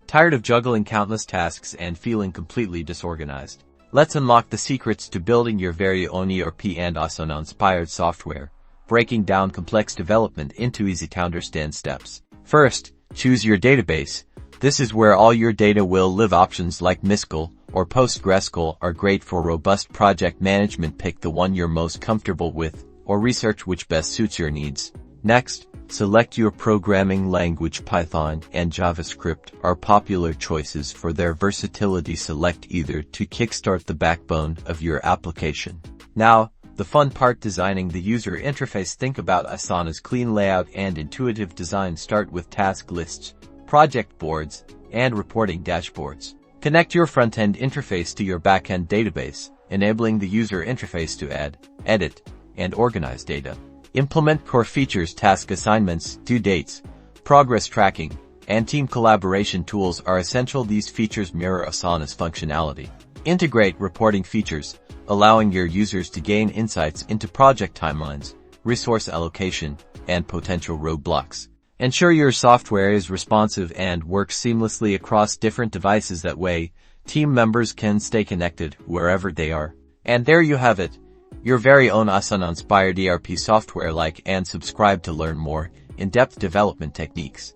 Tired of juggling countless tasks and feeling completely disorganized? Let's unlock the secrets to building your very own Erp and Asana-inspired software, breaking down complex development into easy-to-understand steps. First, choose your database. This is where all your data will live. Options like MySQL or PostgreSQL are great for robust project management. Pick the one you're most comfortable with, or research which best suits your needs. Next, select your programming language. Python and JavaScript are popular choices for their versatility. Select either to kickstart the backbone of your application. Now, the fun part: designing the user interface. Think about Asana's clean layout and intuitive design. Start with task lists, project boards, and reporting dashboards. Connect your front-end interface to your back-end database, enabling the user interface to add, edit, and organize data. Implement core features. Task assignments, due dates, progress tracking, and team collaboration tools are essential. These features mirror Asana's functionality. Integrate reporting features, allowing your users to gain insights into project timelines, resource allocation, and potential roadblocks. Ensure your software is responsive and works seamlessly across different devices. That way, team members can stay connected wherever they are. And there you have it, your very own Asana-inspired ERP software. Like and subscribe to learn more in-depth development techniques.